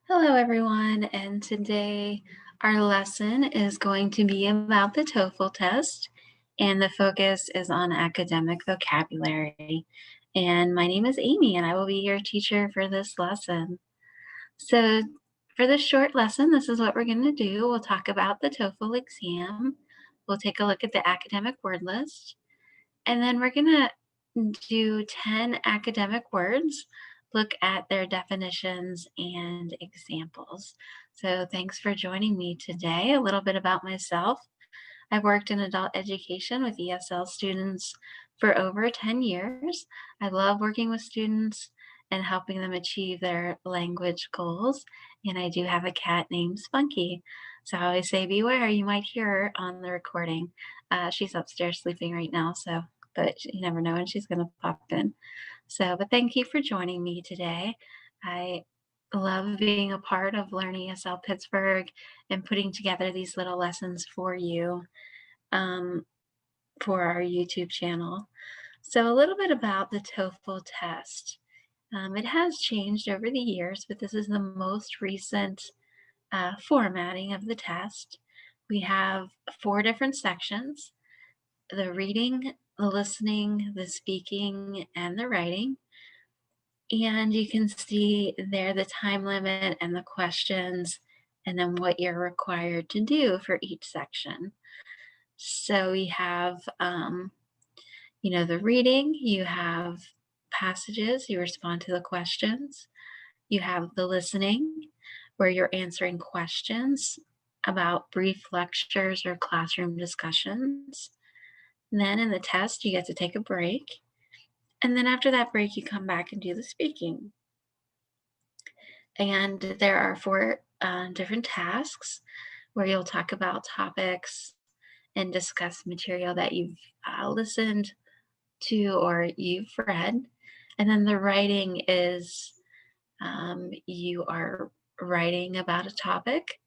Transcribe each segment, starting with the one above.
Hello, everyone, and today our lesson is going to be about the TOEFL test, and the focus is on academic vocabulary. And my name is Amy, and I will be your teacher for this lesson. So, for this short lesson, this is what we're going to do. We'll talk about the TOEFL exam, we'll take a look at the academic word list, and then we're going to do 10 academic words, look at their definitions and examples. So thanks for joining me today. A little bit about myself. I've worked in adult education with ESL students for over 10 years. I love working with students and helping them achieve their language goals. And I do have a cat named Spunky. So I always say, beware, you might hear her on the recording. She's upstairs sleeping right now, but you never know when she's going to pop in. But thank you for joining me today. I love being a part of Learn ESL Pittsburgh and putting together these little lessons for you um, for our YouTube channel. So a little bit about the TOEFL test. It has changed over the years, but this is the most recent formatting of the test. We have 4 different sections: the reading, the listening, the speaking, and the writing. And you can see there the time limit and the questions, and then what you're required to do for each section. So we have, the reading, you have passages, you respond to the questions. You have the listening, where you're answering questions about brief lectures or classroom discussions. And then in the test, you get to take a break. And then after that break, you come back and do the speaking. And there are 4 different tasks where you'll talk about topics and discuss material that you've listened to or you've read. And then the writing is you are writing about a topic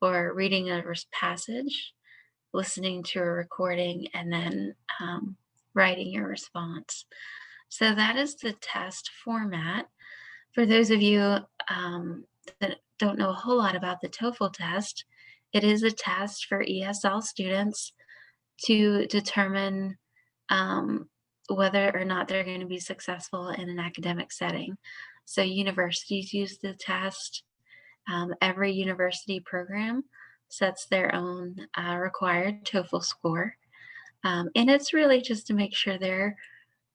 or reading a passage, listening to a recording, and then writing your response. So that is the test format. For those of you that don't know a whole lot about the TOEFL test, it is a test for ESL students to determine whether or not they're going to be successful in an academic setting. So universities use the test. Every university program sets their own required TOEFL score. And it's really just to make sure their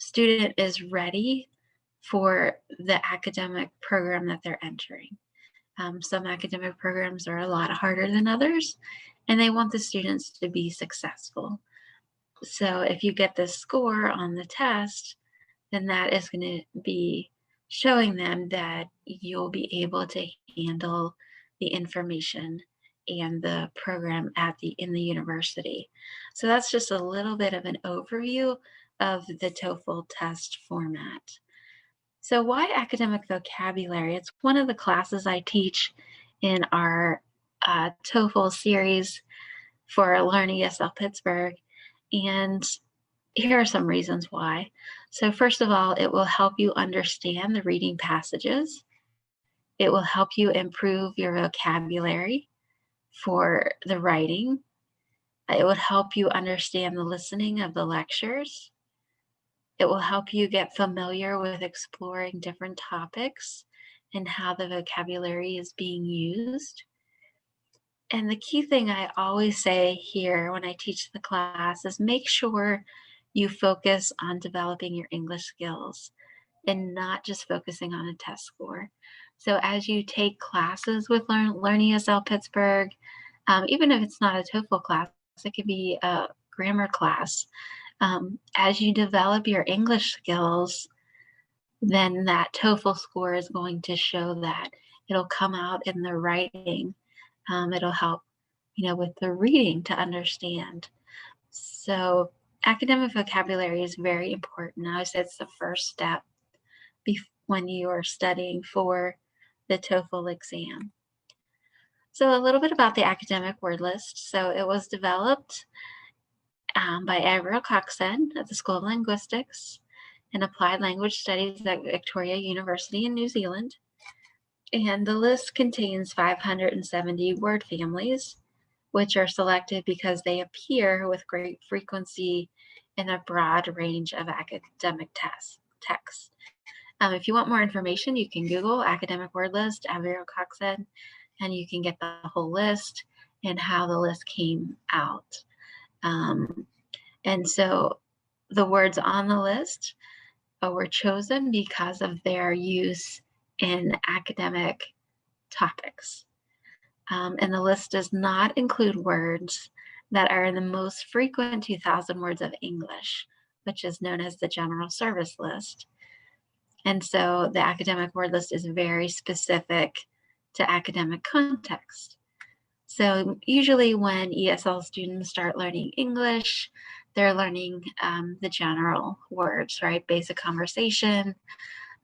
student is ready for the academic program that they're entering. Some academic programs are a lot harder than others, and they want the students to be successful. So if you get this score on the test, then that is going to be showing them that you'll be able to handle the information and the program in the university. So that's just a little bit of an overview of the TOEFL test format. So why academic vocabulary? It's one of the classes I teach in our TOEFL series for Learn ESL Pittsburgh. And here are some reasons why. So first of all, it will help you understand the reading passages. It will help you improve your vocabulary for the writing. It would help you understand the listening of the lectures. It will help you get familiar with exploring different topics and how the vocabulary is being used. And the key thing I always say here when I teach the class is make sure you focus on developing your English skills and not just focusing on a test score. So as you take classes with Learn ESL Pittsburgh, even if it's not a TOEFL class, it could be a grammar class. As you develop your English skills, then that TOEFL score is going to show that. It'll come out in the writing. It'll help, with the reading to understand. So academic vocabulary is very important. I would say it's the first step when you are studying for the TOEFL exam. So a little bit about the academic word list. So it was developed by Avril Coxon at the School of Linguistics and Applied Language Studies at Victoria University in New Zealand. And the list contains 570 word families, which are selected because they appear with great frequency in a broad range of academic texts. If you want more information, you can Google academic word list, Abigail Cox said, and you can get the whole list and how the list came out. And so the words on the list were chosen because of their use in academic topics. And the list does not include words that are in the most frequent 2,000 words of English, which is known as the general service list. And so the academic word list is very specific to academic context. So usually when ESL students start learning English, they're learning the general words, right? Basic conversation,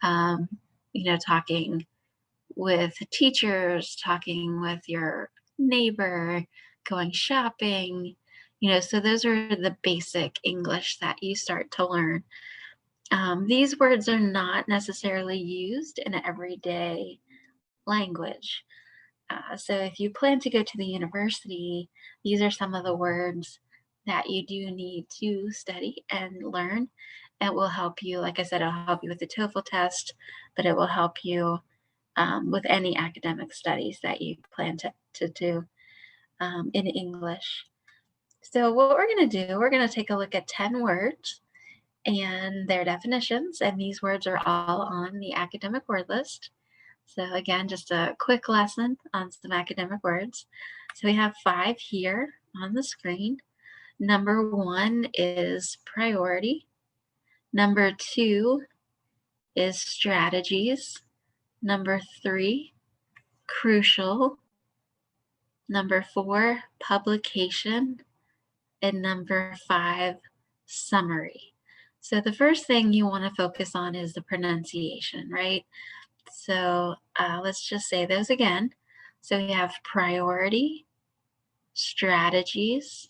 talking with teachers, talking with your neighbor, going shopping, so those are the basic English that you start to learn. These words are not necessarily used in everyday language. So if you plan to go to the university, these are some of the words that you do need to study and learn. It will help you, like I said, it'll help you with the TOEFL test, but it will help you with any academic studies that you plan to do in English. So what we're going to do, we're going to take a look at 10 words and their definitions, and these words are all on the academic word list. So again, just a quick lesson on some academic words. So we have 5 here on the screen. Number 1 is priority. Number 2 is strategies. Number 3, crucial. Number 4, publication. And number 5, summary. So the first thing you want to focus on is the pronunciation, right? So let's just say those again. So we have priority, strategies,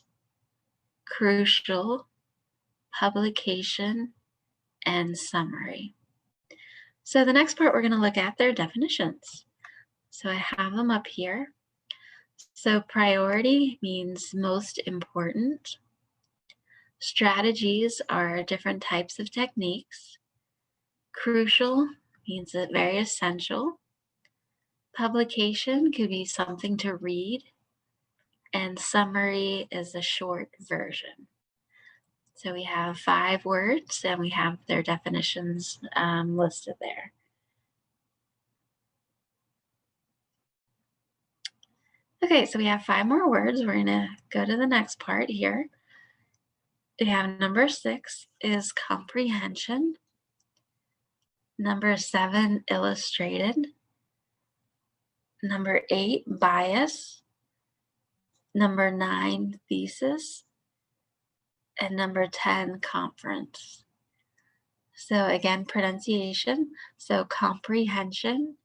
crucial, publication, and summary. So the next part we're going to look at their definitions. So I have them up here. So priority means most important. Strategies are different types of techniques. Crucial means that very essential. Publication could be something to read, and summary is a short version. So we have 5 words and we have their definitions listed there. Okay, so we have 5 more words. We're going to go to the next part here. We have number 6 is comprehension. Number 7, illustrated. Number 8, bias. Number 9, thesis. And number 10, conference. So again, pronunciation. So comprehension,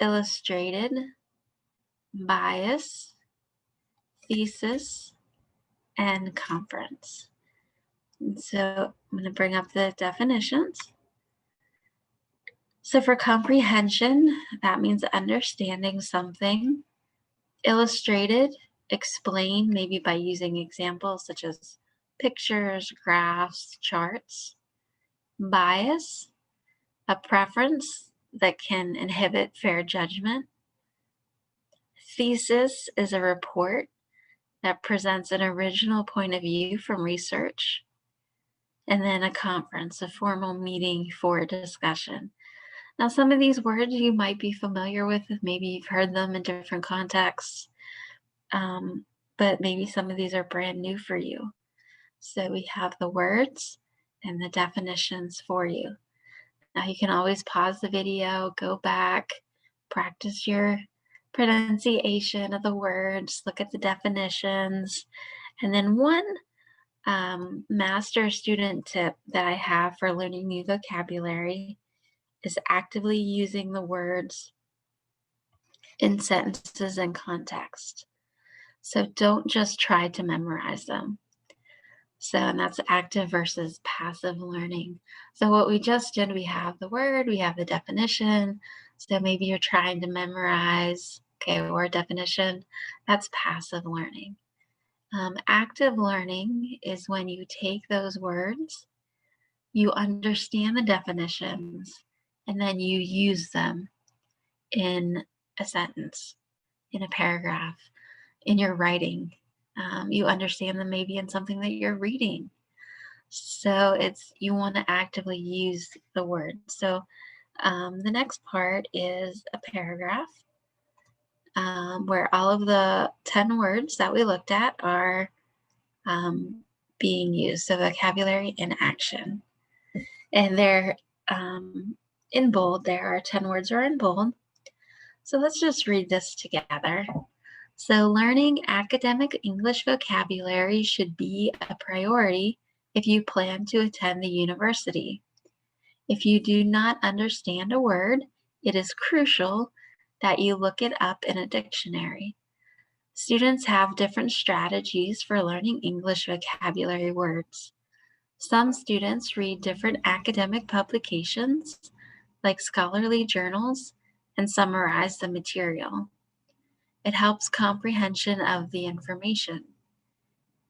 illustrated, bias, thesis, and conference. And so I'm going to bring up the definitions. So for comprehension, that means understanding something. Illustrated, explain maybe by using examples such as pictures, graphs, charts. Bias, a preference that can inhibit fair judgment. Thesis is a report that presents an original point of view from research. And then a conference, a formal meeting for a discussion. Now, some of these words you might be familiar with, maybe you've heard them in different contexts, but maybe some of these are brand new for you. So we have the words and the definitions for you. Now you can always pause the video, go back, practice your pronunciation of the words, look at the definitions, and then one master student tip that I have for learning new vocabulary is actively using the words in sentences and context. So don't just try to memorize them. So, and that's active versus passive learning. So what we just did, we have the word, we have the definition. So maybe you're trying to memorize, okay, or a definition. That's passive learning. Active learning is when you take those words, you understand the definitions, and then you use them in a sentence, in a paragraph, in your writing. You understand them maybe in something that you're reading. So it's you want to actively use the word. So the next part is a paragraph where all of the 10 words that we looked at are being used. So vocabulary in action. And they're in bold. There are 10 words are in bold. So let's just read this together. So learning academic English vocabulary should be a priority if you plan to attend the university. If you do not understand a word, it is crucial that you look it up in a dictionary. Students have different strategies for learning English vocabulary words. Some students read different academic publications, like scholarly journals, and summarize the material. It helps comprehension of the information.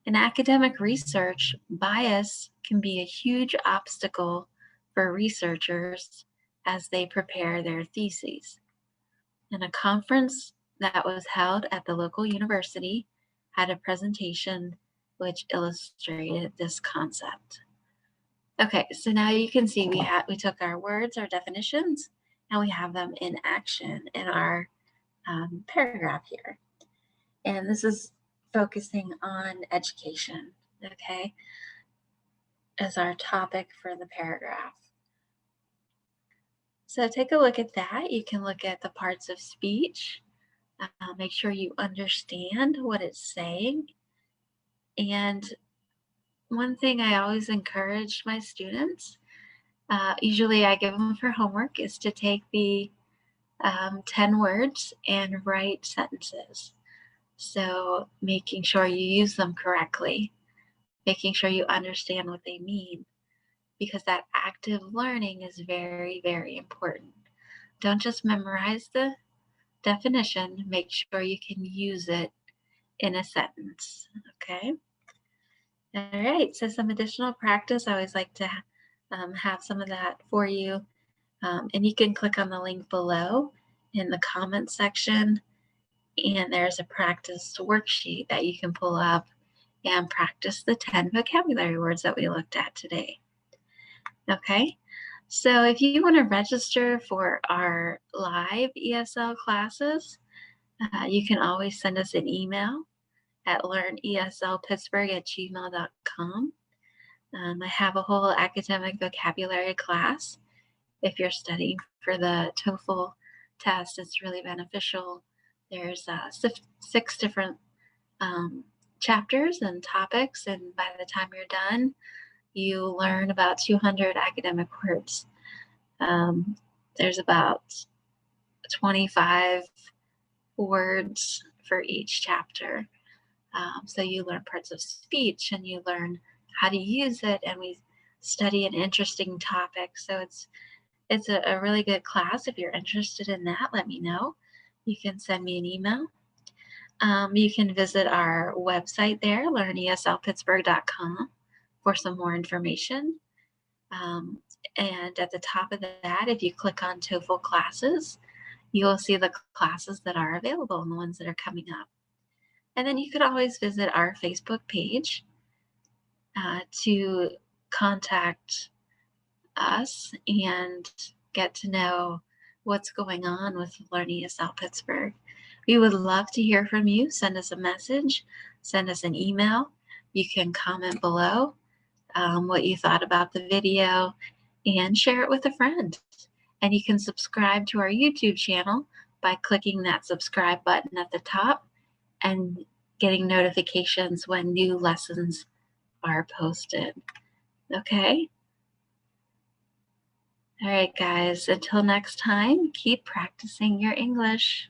In academic research, bias can be a huge obstacle for researchers as they prepare their theses. And a conference that was held at the local university had a presentation which illustrated this concept. Okay, so now you can see we took our words, our definitions, and we have them in action in our paragraph here. And this is focusing on education, okay, as our topic for the paragraph. So take a look at that. You can look at the parts of speech. Make sure you understand what it's saying. And one thing I always encourage my students, usually I give them for homework, is to take the 10 words and write sentences. So making sure you use them correctly, making sure you understand what they mean, because that active learning is very, very important. Don't just memorize the definition, make sure you can use it in a sentence, okay? All right, so some additional practice. I always like to have some of that for you. And you can click on the link below in the comments section, and there's a practice worksheet that you can pull up and practice the 10 vocabulary words that we looked at today. Okay, so if you want to register for our live ESL classes, you can always send us an email at learneslpittsburgh@gmail.com. I have a whole academic vocabulary class. If you're studying for the TOEFL test, it's really beneficial. There's 6 different chapters and topics, and by the time you're done, you learn about 200 academic words. There's about 25 words for each chapter. So you learn parts of speech and you learn how to use it, and we study an interesting topic. So it's a really good class. If you're interested in that, let me know. You can send me an email. You can visit our website there, learneslpittsburgh.com, for some more information. And at the top of that, if you click on TOEFL classes, you will see the classes that are available and the ones that are coming up. And then you could always visit our Facebook page to contact us and get to know what's going on with Learn ESL Pittsburgh. We would love to hear from you. Send us a message, send us an email. You can comment below what you thought about the video and share it with a friend. And you can subscribe to our YouTube channel by clicking that subscribe button at the top and getting notifications when new lessons are posted. Okay? All right, guys, until next time, keep practicing your English.